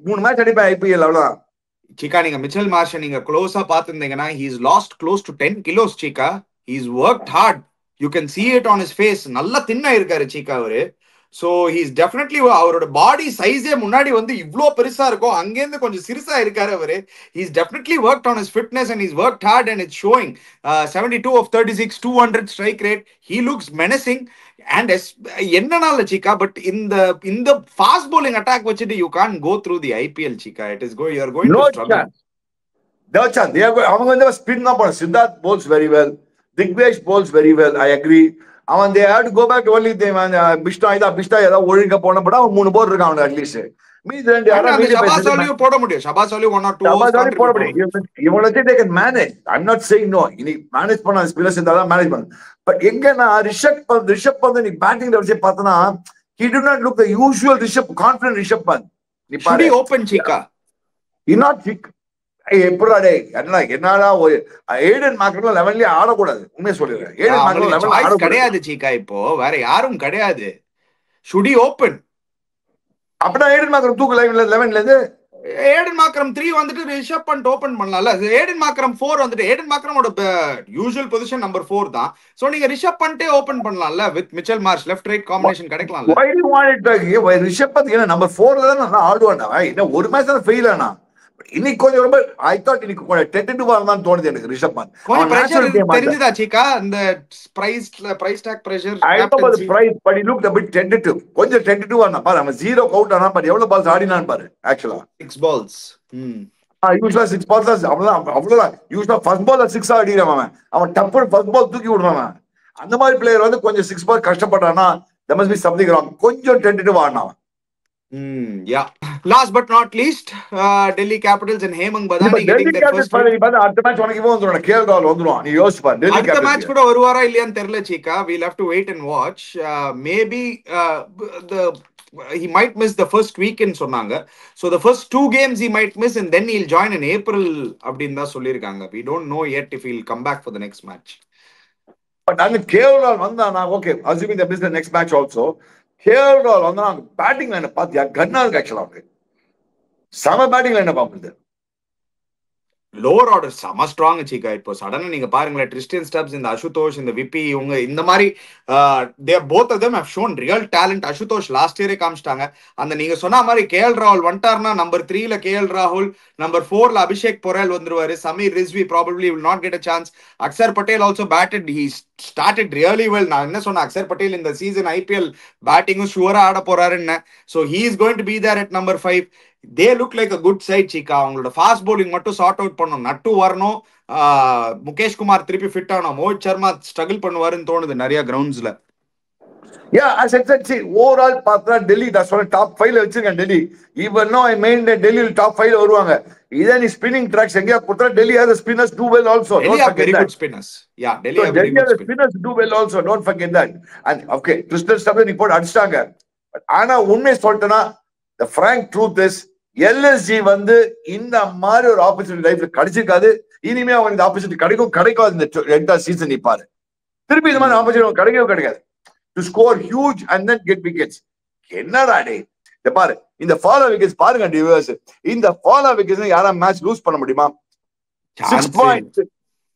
3 மேட்ச் அடிப்பான் ஐபிஎல். அவ்வளவுதான் சீக்கா. நீங்க மிச்சல் மார்ஷ் நீங்க க்ளோஸா பாத்துருந்தீங்கன்னா he is lost close to 10 kilos சீக்கா. He's worked hard. You can see it on his face. நல்லா தின்னா இருக்காரு சீக்கா அவரு. So he's definitely, அவரோட பாடி சைஸே முன்னாடி வந்து இவ்ளோ பெருசா இருக்கும், அங்கேருந்து கொஞ்சம் சிறுசா இருக்காரு அவரு. He's definitely worked on his fitness and he's worked hard and it's showing. 72 of 36, 200 strike rate. He looks menacing. And என்னனால சீக்கா, பட் இந்த fast bowling attack வச்சுட்டு you can't go through the IPL சீக்கா. It is you are going to struggle. No chance. அவங்க வந்து spin தான் போறாங்க. Siddharth bowls very well. Digvesh bowls very well. I agree. அவன் they have to go back to only பிஷ்டா ஏதாவது ஒழுங்கா போன படம் அவன் 3 போர் இருக்கான் அவனுக்கு அட்லீஸ்ட். மீதி ரெண்டு ஷபாஸ் அலியும் போட முடியும். ஷபாஸ் அலி 1 or 2 போட முடியும். இவங்க வச்சு they can manage. I'm not saying no. இனி மேனேஜ் பண்ண ஸ்பின்னர்ஸ் இருந்தாதான் மேனேஜ் பண்ண. பட் எங்கன்னா ரிஷப் பந்த் நீ பேட்டிங்ல வச்சு பார்த்தனா he did not look the usual confident Rishabh bandh. நீ பாரு ஓபன் சீக்கா. he not sick. எப்படாடே என்னடா ஒரு ஏடன் மார்க்கர்ல 11லயே ஆடக்கூடாது. உண்மையை சொல்லிடுறேன். ஏடன் மார்க்கர்ல 11 ஆட கிடையாது சீக்கா. இப்போ வேற யாரும் கிடையாது. ஷுடி ஓபன். அப்படா ஏடன் மார்க்கர் தூக்கு 11ல இருந்து ஏடன் மார்க்கரம் 3 வந்துட்டு ரிஷப் பண்ட் ஓபன் பண்ணலாம்ல. ஏடன் மார்க்கரம் 4 வந்துட்டு ஏடன் மார்க்கரமோட யூசுவல் பொசிஷன் நம்பர் 4 தான். சோ நீங்க ரிஷப் பண்டே ஓபன் பண்ணலாம்ல with Mitchell Marsh left right combination கிடைக்கலாம்ல. why do you want it Rishabh Pant என்ன நம்பர் 4ல தான் நல்லா ஆடுவானா? என்ன ஒரு மேட்ச் தான் ஃபெயில் ஆனா. இன்னைக்கு கொஞ்சம் ரொம்ப I thought இன்னைக்கு கொஞ்சம் டென்டேட்டிவா இருந்தான்னு தோணுது எனக்கு ரிஷப் பந்த். கொஞ்சம் பிரஷர் தெரிஞ்சதா சீக்கா? அந்த price tag pressure. I know about the price, but he looked a bit tentative. கொஞ்சம் டென்டேட்டிவா இருந்தா பாரு. அவன் 0 அவுட் ஆனா பாரு, எவ்வளவு பால்ஸ் ஆடினான் பாரு. ஆக்சுவலா 6 balls. யூஸ்வலா 6 balls அவ்வளவுதான். யூஸ்வலா ஃபர்ஸ்ட் பால் 6 ஆடிறான் அவன் டப்பு ஃபர்ஸ்ட் பால் தூக்கி விடுறான். அந்த மாதிரி பிளேயர் வந்து கொஞ்சம் 6 பால் கஷ்டப்பட்டானா there must be something wrong. கொஞ்சம் டென்டேட்டிவா ஆடினான். Yeah. Last but not least, Delhi Capitals and Hemang Badani getting their first win. அடுத்த மேட்ச் உனக்கு இவன் வந்துருவான். கேஎல் ராகுல் வந்துருவான். நீ யோசிச்சு பாரு. டெல்லி அடுத்த மேட்ச் கூட வருவாரா இல்லையான்னு தெரியல சீக்கா. We'll have to wait and watch. Maybe he might miss the first weekend சொன்னாங்க. So the first 2 games he might miss and then he'll join in April அப்படின்னு தான் சொல்லிருக்காங்க. We don't know yet if he'll come back for the next match. But அந்த KL ராகுல் வந்தானா okay, assuming they miss the next match also. KL ராகுல் வந்தா batting லைனை பாத்தியா? கன்னா இருக்கு ஆக்சுவலா. அவருக்கு சம பேட்டிங் லைனை பாக்குது. லோவர் ஆர்டர் செம ஸ்ட்ராங் சீக்கா. இப்போ சடனா நீங்க பாருங்களேன், ட்ரிஸ்டன் ஸ்டப்ஸ், இந்த அசுதோஷ், இந்த விபி, இவங்க இந்த மாதிரி both of them have shown real talent. Ashutosh last இயரே காமிச்சிட்டாங்க. அந்த நீங்க சொன்ன மாதிரி கேஎல் ராகுல் வந்துட்டாருன்னா நம்பர் 3ல கேஎல் ராகுல், நம்பர் 4ல அபிஷேக் பொரேல் வந்துருவாரு. Sameer Rizvi probably will not get a chance. Axar Patel also batted. He started really well. நான் என்ன சொன்னேன், அக்சர் பட்டேல் இந்த சீசன் ஐபிஎல் பேட்டிங்கும் ஷுவரா ஆட போறாருன்னு. So he is going to be there at number 5. They look like a good side சீக்கா. அவங்களோட ஃபாஸ்ட் பவுலிங் மட்டும் sort out பண்ணணும். நட்டு வரணும், முகேஷ் குமார் திருப்பி ஃபிட் ஆகணும். மோஹித் சர்மா ஸ்ட்ரகிள் பண்ணுவாருன்னு தோணுது நிறைய கிரவுண்ட்ஸ்ல. as I said, see, overall பார்த்தா டெல்லி that's one top 5ல வச்சிருக்கேன் Delhi. even now I mean that Delhi top 5ல வருவாங்க. இதே நீ ஸ்பின்னிங் ட்ராக்ஸ் எங்கயா கொடுத்தா Delhi has the spinners do well also. Delhi have very good spinners. Yeah, Delhi have very good spinners do well also. Don't forget that. And okay, Tristan Stubbs நீ போட்டு அடிச்சிட்டாங்க. ஆனா உண்மை சொல்லிட்டேன்னா the frank truth is LSG வந்து இந்த மாதிரி ஒரு ஆப்பர்ச்சுனிட்டி லைஃப்ல கிடைச்சிருக்காது. இனிமே அவன் இந்த ஆப்பர்ச்சுனிட்டி கிடைக்காது. இந்த ரெண்டா சீசன் நிப்பாரு திருப்பி இந்த மாதிரி ஆப்பர்ச்சுனிட்டி கிடைக்காது. To score huge and then get wickets. என்னடா டே பாரு இந்த ஃபாலோ விக்கெட்ஸ் பாருங்க டிவர்ஸ், இந்த ஃபாலோ விக்கெட்ஸ் யாரா மேட்ச் லூஸ் பண்ண முடியுமா?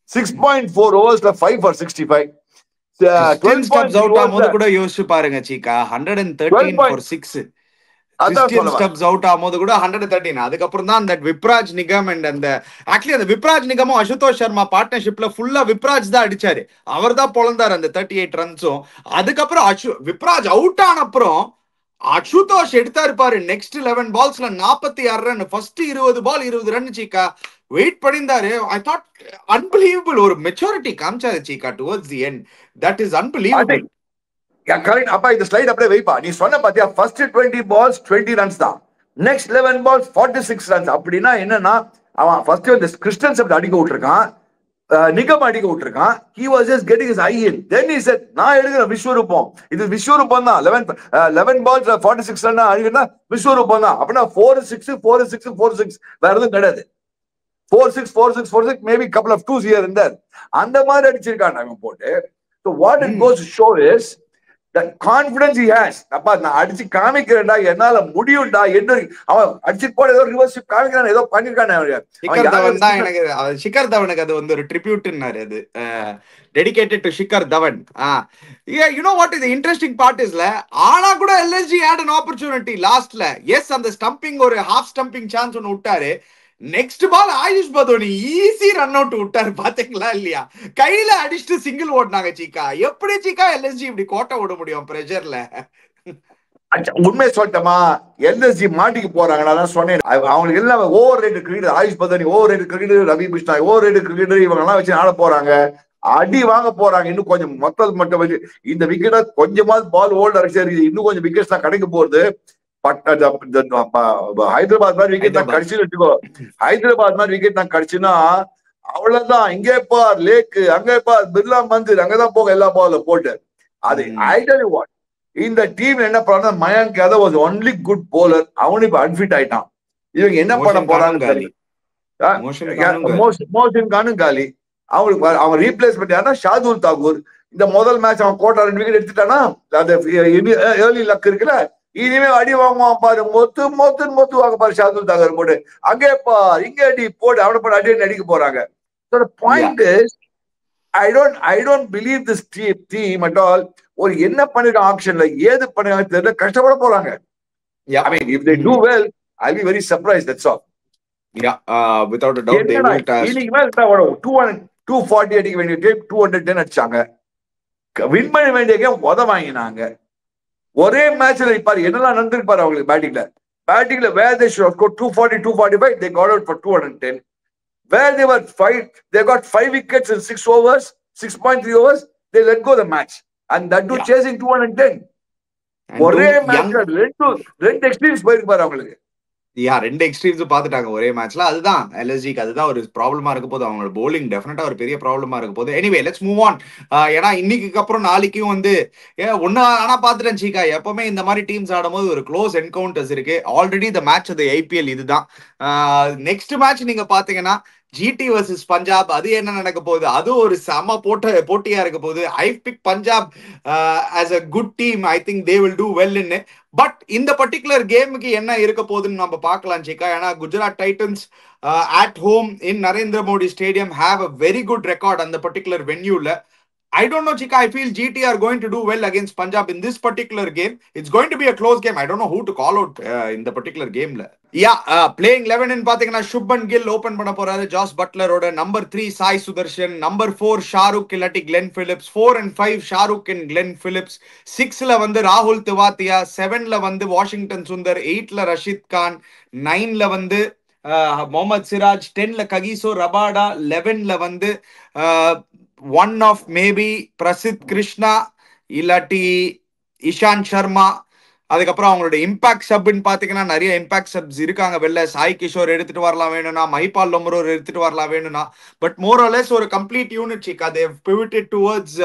6.4 ஓவர்ஸ்ல 5 for 65. ஸ்டப்ஸ் அவுட் ஆகும்போது கூட யோசிச்சு பாருங்க சீக்கா, 113 for 6. கிறிஸ்டியன் ஸ்டப்ஸ் அவுட் ஆகும்போது கூட 113. அதுக்கப்புறம் தான் அந்த விப்ராஜ் நிகம் அண்ட் அந்த ஆக்சுவலி அந்த விப்ராஜ் நிகமும் அசுதோஷ் சர்மா பார்ட்னர்ஷிப்ல ஃபுல்லா விப்ராஜ் தான் அடிச்சாரு. அவர் தான் பொழந்தாரு அந்த 38 ரன்ஸும். அதுக்கப்புறம் விப்ராஜ் அவுட் ஆன அப்புறம் அசுதோஷ் எடுத்தாரு பாரு, நெக்ஸ்ட் 11 பால்ஸ்ல 46 run, first 20 ball 20 run Cheeka wait பண்ணிருந்தாரு. ஐ தாட் அன்பிலீவபிள், ஒரு மெச்சூரிட்டி காமிச்சாரு Cheeka towards the end. That is unbelievable. Correct. அப்பா இந்த ஸ்லைட் அப்படியே வைப்பா. நீ சொன்ன பாத்தியா, ஃபர்ஸ்ட் 20 balls 20 runs தான், நெக்ஸ்ட் 11 balls 46 runs. அப்படின்னா என்னன்னா அவன் ஃபர்ஸ்ட் வந்து கிறிஸ்டியன் அடிக்க விட்டுருக்கான், நிகம் அடிக்க விட்டுருக்கான். he was just getting his eye in. then he said நான் எடுக்கிறேன் விஸ்வரூபம், இது விஸ்வரூபம் தான். 11 balls 46 run அடிக்கிறா விஸ்வரூபம் தான். அப்படின்னா 4-6 4-6 4-6 வேற எதுவும் கிடையாது. 4-6 4-6 4-6 maybe couple of twos here and there அந்த மாதிரி அடிச்சிருக்கான் அவன் போட்டு. so what it goes to show is that confidence he has. அப்பா நான் அடிச்சு காமிக்கிறேன்டா, என்னால முடியும்டா என்று அவன் அடிச்சு போட ஏதோ ரிவர்ஸ் காமிக்கிறான், ஏதோ பண்ணிருக்கானே. ஷிகர் தவன் தான் எனக்கு, ஷிகர் தவனுக்கு அது வந்து ஒரு ட்ரிபியூட்னாரு, அது dedicated to Shikhar Dhawan. you know what is the interesting part is ஆனா கூட LSG had an opportunity லாஸ்ட்ல. எஸ் அந்த ஸ்டம்பிங் ஒரு ஹாஃப் ஸ்டம்பிங் சான்ஸ் ஒன்னு விட்டாரு. Next ball Ayush Badoni easy run out விட்டாரு, பாத்தீங்களா இல்லையா? கையில அடிச்சுட்டு சிங்கிள் ஓடினாங்க சீக்கா. எப்படி சீக்கா LSG இப்படி கோட்டை விட முடியும் பிரஷர்ல? உண்மையை சொல்லட்டமா, எல்எஸ்ஜி மாட்டிக்கு போறாங்களா சொன்னேன். அவங்களுக்கு எல்லாம் over rate cricket, AYUSH Badauni over rate cricket, Ravi Bishnoi over rate cricket, இவங்க எல்லாம் வச்சு ஆட போறாங்க, அடி வாங்க போறாங்க. இன்னும் கொஞ்சம் மொத்தம் மட்டும் வச்சு இந்த விக்கெட்டை கொஞ்சமாவது பால் ஓல்ட் அடிச்சு இன்னும் கொஞ்சம் விக்கெட்ஸ் தான் கிடைக்க போறது. ஹைதராபாத் மாதிரி விக்கெட் தான் கடிச்சுன்னு வச்சுக்கோ, ஹைதராபாத் மாதிரி விக்கெட் தான் கடிச்சுன்னா அவ்வளவுதான். இங்கே பார் லேக்கு, அங்கே பார் பிர்லா மந்திர், அங்கதான் போக எல்லா பால்ல போட்டு. அது ஐ டெல் யூ வாட், இந்த டீம் என்ன பண்ணா, Mayank Yadav was only good bowler, அவனு இப்ப அன்ஃபிட் ஆயிட்டான். இவங்க என்ன பண்ண போறாங்க? மோஷன் கானும் காலி. அவங்களுக்கு அவன் ரீப்ளேஸ்மெண்ட் யாருன்னா ஷாதுல் தாக்கூர். இந்த முதல் மேட்ச் அவன் கோட்டா 2 விக்கெட் எடுத்துட்டானா, அந்த ஏர்லி லக் இருக்குல்ல, இனிமே அடி வாங்குவான் பாரு, மொத்து வாங்க பாரு ஷாதுல் தாக்கூர் போட்டு. அங்கே பார் இங்கே அடி போட்டு அவனை போட்டு அடி அடிக்க போறாங்க. Point is I don't believe this team at all. ஒரு என்ன பண்ணிருக்க ஆக்ஷன்ல ஏது பண்ணாங்க தெரியல, கஷ்டப்பட போறாங்க. I mean if they do well I'll be very surprised, that's all. Yeah, without a doubt they will test. இன்னைக்கு மேல 240 அடிக்க வேண்டிய டீம் 210 அடிச்சாங்க. வின் பண்ண வேண்டிய கேம் வாங்கினாங்க. ஒரே மேட்ச்ல பாரு என்னெல்லாம் நடந்துருக்கு பாரு அவங்களுக்கு. பேட்டிங்ல where they should have scored 240 245 they got out for 210. where they got 5 wickets in 6 overs 6.3 overs, they let go the match, and that too chasing 210. ஒரே மேட்ச்ல ரெண்டு எக்ஸ்ட்ரீம்ஸ் போயிருக்கு பாரு அவங்களுக்கு. ரெண்டு எக்ஸ்ட்ரீம்ஸ் பாத்துட்டாங்க ஒரே மேட்ச்ல. அதுதான் LSGக்கு அதுதான் ஒரு ப்ராப்ளமா இருக்க போது. அவங்களோட போலிங் டெஃபினட்டா ஒரு பெரிய ப்ராப்ளமா இருக்க போது. Anyway let's move on. ஏன்னா இன்னைக்கு அப்புறம் நாளைக்கும் வந்து ஒன்னு ஆனா பாத்துட்டேன் சீக்கா, எப்பவுமே இந்த மாதிரி டீம்ஸ் ஆடும்போது ஒரு க்ளோஸ் என்கவுண்டர்ஸ் இருக்கு. ஆல்ரெடி இந்த மேட்ச் அது IPL இதுதான். நெக்ஸ்ட் மேட்ச் நீங்க பாத்தீங்கன்னா GT vs பஞ்சாப், அது என்ன நடக்க போகுது? அது ஒரு செம போட்டியா இருக்க போகுது. I pick Punjab as a good team. I think they will do well in it. But இந்த பர்டிகுலர் கேமுக்கு என்ன இருக்க போகுதுன்னு நம்ம பார்க்கலாம் சீக்கா. ஏன்னா Gujarat Titans at home in Narendra Modi Stadium have a very good record அந்த particular வென்யூல. I don't know, Chika. I feel GT are going to do well against Punjab in this particular game. It's going to be a close game. I don't know who to call out in the particular game. Playing 11 in Pathina, Shubman Gill open பண்ண போறாரு Josh Butler ஓட. number 3 Sai Sudarshan, number 4 Shahrukh illati Glenn Phillips, 4 and 5 Shahrukh and Glenn Phillips, 6 la வந்து Rahul Tewatia, 7 la வந்து Washington Sundar, 8 la Rashid Khan, 9 la வந்து Mohammad Siraj, 10 la Kagiso Rabada, 11 la வந்து one of maybe Prasidh Krishna illati Ishan Sharma. அதுக்கப்புறம் அவங்களோட impact சப்னு பாத்தீங்கன்னா நிறைய impact subs இருக்காங்க வெளில. சாய் கிஷோர் எடுத்துட்டு வரலாம் வேணும்னா, மைபால் லொமரோர் எடுத்துட்டு வரலாம் வேணும்னா, பட் மோர் ஆர் லெஸ் ஒரு complete unit Cheeka. They have pivoted towards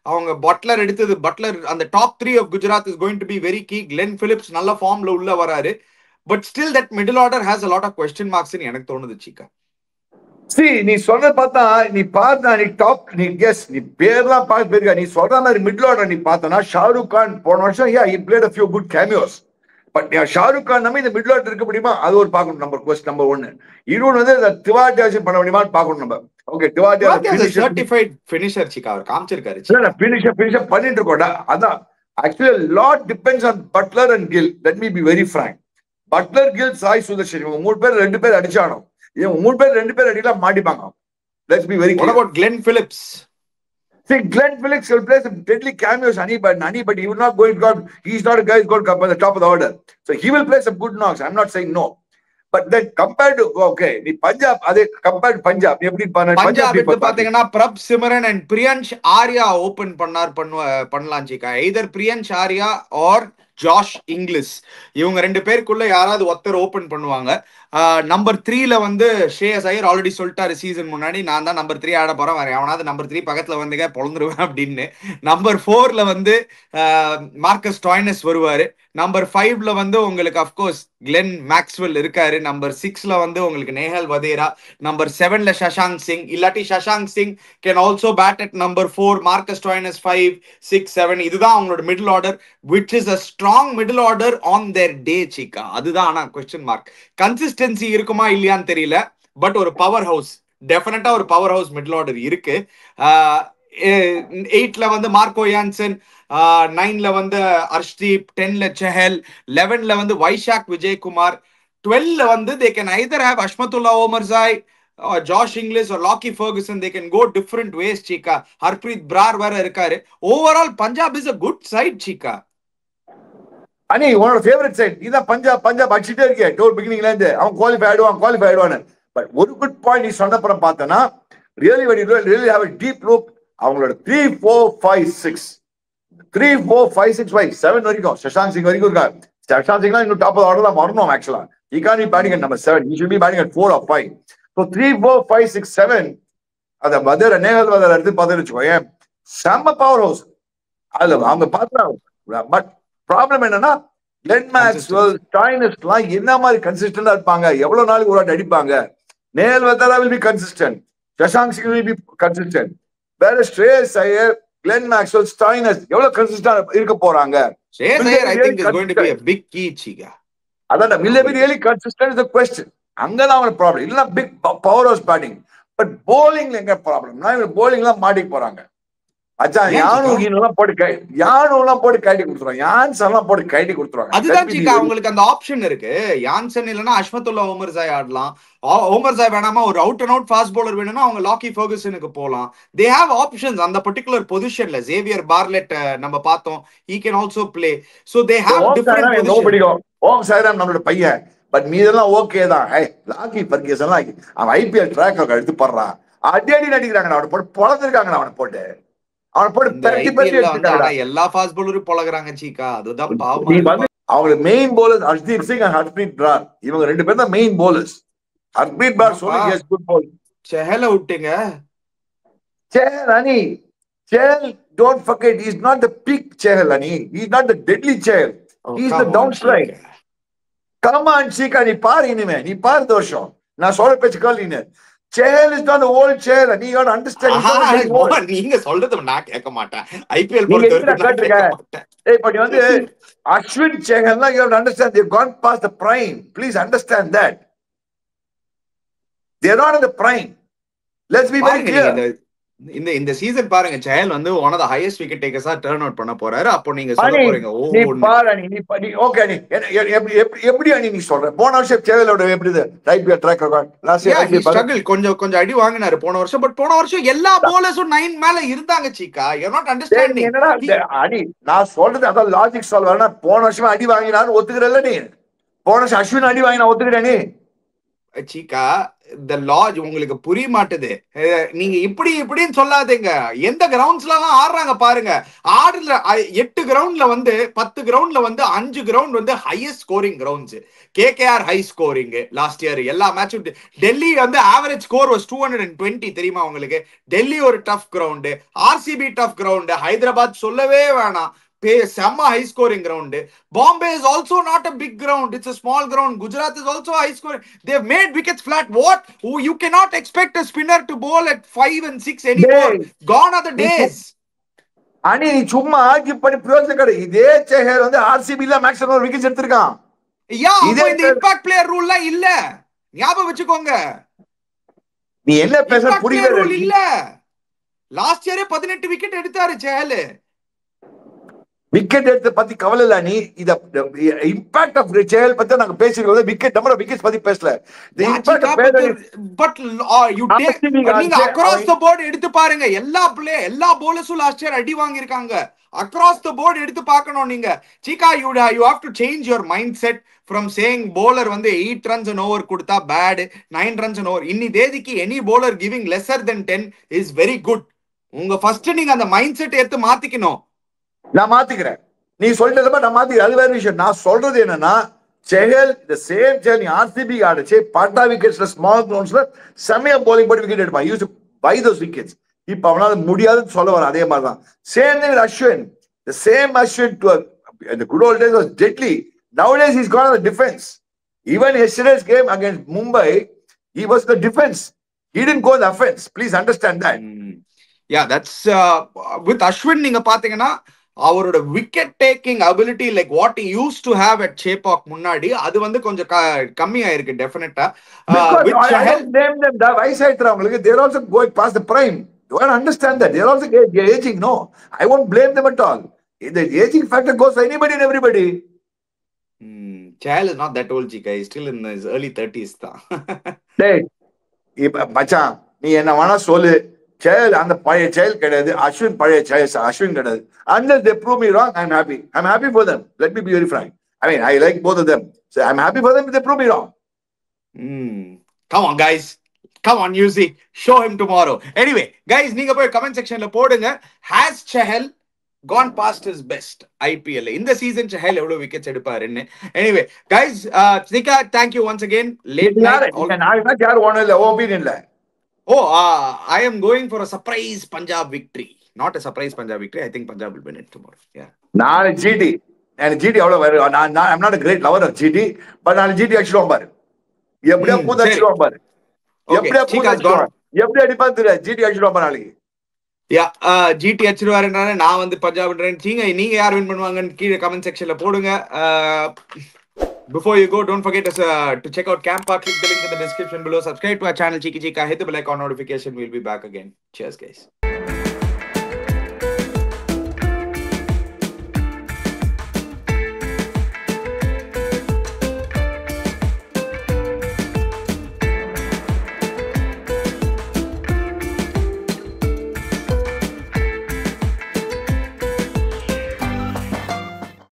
அவங்க பட்லர் எடுத்தது. பட்லர் அந்த top 3 of Gujarat is going to be very key. Glenn Phillips நல்ல ஃபார்ம்ல உள்ள வராரு. But still that middle order has a lot of question marks ன்னு எனக்கு தோணுது சீக்கா. நீ சொல்ற பார்த்தா நீ டாப் நீ பேர்லாம் பார்த்து போயிருக்க. நீ சொல்ற மாதிரி மிடில் ஆர்டர் நீ பார்த்தனா ஷாருக் கான் போன வருஷம் he played a few good cameos. But Shahrukh Khan நம்ம இந்த மிடில் ஆர்டர் இருக்க முடியுமா, அது ஒரு பார்க்கணும். நம்பர் 1. இன்னொன்னு வந்து திவாட்டியாச்சு பண்ண முடியுமான்னு பார்க்கணும் நம்ம. Okay, Tewatia certified finisher Cheeka, அவர் காமிச்சிருக்காரு. ஃபினிஷர் பண்ணிட்டு இருக்கோம்டா. அதான் actually lot depends on Buttler and Gill. Let me be very frank. Buttler, Gill, Sai Sudharsan இவங்க 3 பேர் 2 பேர் அடிச்சானோ, இவங்க 3 பேர் 2 பேர் அடிக்கலாம் மாட்டிப்பாங்க. Let's be very clear. What about Glenn Phillips? See, Glenn Phillips will play some deadly cameos, but he will not go in God. He's not a guy who's going to come at the top of the order. So he will play some good knocks. I'm not saying no. But then compared to, okay, நீ பஞ்சாப், அதே compared to Punjab எப்படி பஞ்சாப் எடுத்து பாத்தீங்கன்னா Prabhsimran and Priyansh Arya open பண்ணலாம் Cheeka. either Priyansh Arya or Josh Inglis, இவங்க 2 பேருக்குள்ள யாராவது ஒருத்தர் ஓபன் பண்ணுவாங்க. நம்பர் 3ல வந்து ஷ்ரேயஸ் ஐயர் ஆல்ரெடி சொல்லிட்டாரு சீசன் முன்னாடி, நான் தான் நம்பர் 3 ஆட போறேன், வேற எவனாவது நம்பர் 3 பக்கத்துல வந்துங்க பொழந்துருவேன் அப்படின்னு. நம்பர் 4ல வந்து மார்க்கஸ் டாய்னஸ் வருவாரு. நம்பர் 5ல வந்து உங்களுக்கு அப்கோர்ஸ் கிளென் மேக்ஸ்வெல் இருக்காரு. நம்பர் 6ல வந்து உங்களுக்கு நேஹல் வதேரா. நம்பர் 7ல சஷாங்க் சிங், இல்லாட்டி Shashank Singh can also bat at number 4. Marcus Stoinis 5, 6, 7. இதுதான் அவங்களோட middle order, which is a strong middle order on their day Cheeka. அதுதான் ஆனா கொஸ்டின் மார்க். கன்சிஸ்டன்சி இருக்குமா இல்லையான்னு தெரியல, பட் ஒரு பவர் ஹவுஸ், டெஃபினட்டா ஒரு பவர் ஹவுஸ் மிடில் ஆர்டர் இருக்கு. 8ல வந்து மார்க்கோ யான்சன், 9ல வந்து அர்ஷ்தீப், 10ல செஹல், 11ல வந்து வைஷாக் விஜயகுமார், 12ல வந்து they can either have Azmatullah Omarzai, Josh Inglis or Lockie Ferguson. they can go different ways Cheeka. Harpreet Brar வேற இருக்காரு. Overall Punjab is a good side Cheeka. Any உன்னோட ஃபேவரட் சைட் இதான் பஞ்சாப் அடிச்சுட்டே இருக்கே டோர் பிகினிங்ல இருந்து. அவன் குவாலிஃபை ஆயிடுவான். பட் ஒரு குட் பாயிண்ட் நீ சொன்னப்புறம் பார்த்தனா, really have a deep look. அவங்களோட 3, 4, 5, 6 7 வரைக்கும் சஷாங்க் சிங் வரைக்கும் இருக்காரு. சஷாங்க் சிங்லாம் இன்னும் டாப் ஆஃப் ஆர்டர் தான் வரணும். ஆக்சுவலா he can't be batting at number 7. He should be batting at 4 or 5. So 3, 4, 5, 6, 7 அத வதர நேஹல் வதர எடுத்து பார்த்து வச்சுக்கோங்க, செம்ம பவர் ஹவுஸ். அதுல அவங்க பார்த்தா பட் ப்ராப்ளம் என்னன்னா, கிளென் மேக்ஸ்வெல், டாய்னஸ்லாம் என்ன மாதிரி கன்சிஸ்டன்டா இருப்பாங்க, எவ்வளவு நாளைக்கு ஒரு வாட்டி அடிப்பாங்க. Nehal Vadra will be consistent. Shashank Singh will be consistent. வேற Shreyas Iyer, Glenn Maxwell, Stoinis எவ்வளவு கன்சிஸ்டன்டா இருக்க போறாங்க. Shreyas Iyer I think is going to be a big key chiga. அதான் will they be really consistent is the question. அங்கதான் அவங்க ப்ராப்ளம். இல்ல big power house batting, but போலிங்ல எங்க ப்ராப்ளம். நான் போலிங்லாம் மாட்டிக்க போறாங்க. அச்சான் யானுலாம் போட்டு கைட்டி கொடுத்துருவாங்க. யான்சன்லாம் போட்டு கைட்டி கொடுத்துருவாங்க. அதுதான் சீக்கா, அவங்களுக்கு அந்த ஆப்ஷன் இருக்கு. யான்சன் இல்லனா அஷ்மத்துல்லா ஓமர்சாய் ஆடலாம். ஓமர்சாய் வேணாமா ஒரு out and out fast bowler வேணும்னா அவங்க லாக்கி ஃபர்குசனுக்கு போலாம். தே ஹேவ் ஆப்ஷன்ஸ் அந்த பர்టిక్యులர் பொசிஷன்ல. ஜேவியர் பார்லெட் நம்ம பார்த்தோம், he can also play. So they have different positions. ஓம் சாய்ராம் நம்மளோட பையன், பட் மீதெல்லாம் ஓகே தான். லாக்கி ஃபர்குசன்லாம் அவன் ஐபிஎல் ட்ராக் எடுத்து போடுறான். அடி நடிக்கிறாங்க. அவனை போட்டு பொழந்திருக்காங்க. அவனை போட்டு எல்லா ஃபாஸ்ட் பவுலரும் பொழகுறாங்க சீக்கா. அதுதான் பாவம். அவங்க main bowler Harshdeep Singh and Harpreet Brar, இவங்க 2 பேர் தான் மெயின் பவுலர்ஸ். ஹர்ப்ரீத் பிரார் சொல்லி எஸ் குட் பவுலர். செஹல விட்டீங்க. செஹல் அனி, Chahal don't forget, he is not the peak Chahal Ani. He is not the deadly Chahal. He is the downslide. Come on சீக்கா, நீ பாரு. இனிமே நீ பாரு தோஷம். நான் சொல்ற பேச்சு கால் நீ. Chahal is not the old Chahal. நீ got to understand. நீங்க சொல்றது நான் கேட்க மாட்டேன். ஐபிஎல் பொறுத்தவரைக்கும் but வந்து Ashwin சேகல்னா you have to understand they've gone past the prime. Please understand that. They are not in the prime. Let's be very clear. இந்த season பாருங்க, செஹல் வந்து one of the highest wicket takers turn out பண்ண போறாரு. அப்போ நீங்க சொல்ல போறீங்க நீ பாரு நீ ஓகே நீ எப்படி நீ சொல்ற போன வருஷம் செஹலோட எப்படி IPL track record last year struggle கொஞ்சம் அடி வாங்கினாரு போன வருஷம். பட் போன வருஷம் எல்லா பவுலர்ஸும் 9 மேல இருந்தாங்க Cheeka. You are not understanding. என்னடா அடி நான் சொல்றது அத லாஜிக் சால்வ் வரனா. போன வருஷம் அடி வாங்கினாரு ஒத்துக்கறல நீ. போன வருஷம் அஸ்வின் அடி வாங்கினா ஒத்துக்கற நீ சீக்கா. the lodge உங்களுக்கு புரிய மாட்டுது. நீங்க இப்படின்னு சொல்லாதீங்க. எந்த கிரவுண்ட்ஸ்ல எல்லாம் ஆடுறாங்க பாருங்க. ஆடுல 8 கிரவுண்ட்ல வந்து 10 கிரவுண்ட்ல வந்து 5 கிரவுண்ட் வந்து highest scoring grounds. KKR high scoring last year எல்லா மேட்சும். டெல்லி வந்து ஆவரேஜ் ஸ்கோர் வாஸ் 220 தெரியுமா உங்களுக்கு. டெல்லி ஒரு tough ground, RCB tough ground, Hyderabad சொல்லவே வேணாம், செம்ம high scoring ground. Bombay is also not a big ground, it's a small ground. Gujarat is also high scoring. They have made wickets flat. What you cannot expect a spinner to bowl at 5 and 6 anymore. Gone are the days. அனி நீ சும்மா argue பண்ணி பிரயோஜனம் கிடையாது. இதே செஹல் வந்து RCB ல maximum wickets எடுத்திருக்கான். அப்போ இந்த இம்பாக்ட் பிளேயர் ரூல்லாம் இல்ல, ஞாபகம் வச்சுக்கோங்க. நீ என்ன பேச இம்பாக்ட் புரியல. பிளேயர் ரூல் இல்ல. லாஸ்ட் இயரே 18 விக்கெட் எடுத்தாரு சேஹல். விக்கெட் எடுத்து பத்தி கவலை இல்ல. நீ இத இம்பாக்ட் ஆஃப் சேஹல் பத்தி நாங்க பேசிருக்கோம். விக்கெட் நம்பர் ஆஃப் விக்கெட்ஸ் பத்தி பேசல. The impact of but you take, நீங்க அக்ராஸ் தி போர்ட் எடுத்து பாருங்க. எல்லா bowlers-ம் லாஸ்ட் இயர் அடி வாங்கி இருக்காங்க. அக்ராஸ் தி போர்ட் எடுத்து பார்க்கணும் நீங்க. Cheeka, you have to change your mindset from saying bowler வந்து 8 runs an over கொடுத்தா bad, 9 runs an over. இன்னி தேதிக்கு any bowler giving lesser than 10 is very good. உங்க ஃபர்ஸ்ட் நீங்க அந்த மைண்ட் செட் எடுத்து மாத்திக்கணும். நான் மாத்திக்கிறேன். நீ சொல்றதப்ப நான் மாத்திக்கிறேன். அது வேற விஷயம். நான் சொல்றது என்னன்னா, சேஹல் the same சேஹல் நீ ஆர்சிபி ஆடுச்சு பாட்டா விக்கெட்ஸ்ல ஸ்மால் கிரவுண்ட்ஸ்ல செமையா bowling போட்டு விக்கெட் எடுப்பான். Use by those wickets. இப்ப அவனால முடியாதுன்னு சொல்ல வர. அதே மாதிரி தான் same thing Ashwin. the same Ashwin to the good old days was deadly. Nowadays he's gone on the defense. Even yesterday's game against Mumbai, he was the defense. He didn't go on the offense. Please understand that. Yeah, that's with Ashwin நீங்க பாத்தீங்கன்னா அவரோட wicket taking ability like what he used to have at Chepauk முன்னாடி அது வந்து கொஞ்சம் கம்மியா இருக்கு டெஃபினட்டா. I don't blame them. வயசாயிடுறவங்களுக்கு they're also going past the prime. You want to understand that they're also aging. No, I won't blame them at all. The aging factor goes for anybody and everybody. Chahal is not that old, Chika. He's still in his early 30s தான். டேய் இப்ப மச்சான் நீ என்ன வேணா சொல்லு. சேஹல் அந்த பழைய சேஹல் கிடையாது. அஸ்வின் பழைய அஸ்வின் கிடையாது. Unless they prove me wrong, I'm happy. I'm happy for them. Let me be very frank. I mean, I like both of them. So I'm happy for them if they prove me wrong. Come on, guys. Come on, UC. Show him tomorrow. Anyway, guys, நீங்க போய் comment செக்ஷன்ல போடுங்க. Has Chahal gone past his best IPL? In the season, Chahal எவ்வளவு wickets எடுப்பாருன்னு. Anyway, guys, Snika, thank you once again. Late night. நான் யார் ஒண்ணு இல்ல opinion இல்ல. Oh, I am going for a surprise Punjab victory. Not a surprise Punjab victory. I think Punjab will win it tomorrow. Yeah. நான் GT. எனக்கு GT எவ்வளவு வரும். I'm not a great lover of GT, but நான் GT அடிச்சிடுவோம் பாரு. எப்படியா பூந்து அடிச்சிடுவோம் பாரு. எப்படியா பூந்து அடிச்சிடுவோம். எப்படி அடிப்பான்னு தெரியாது. GT அடிச்சிடுவோம் பாரு நாளைக்கு. GT அடிச்சிடுவாருன்றானே நான் வந்து பஞ்சாப்ன்றேன். நீங்க யார் வின் பண்ணுவாங்கன்னு கீழே கமெண்ட் செக்ஷன்ல போடுங்க. Before you go, don't forget to check out Campa. Click the link in the description below. Subscribe to our channel Cheeky Chika. Hit the bell icon notification. We'll be back again. Cheers, guys.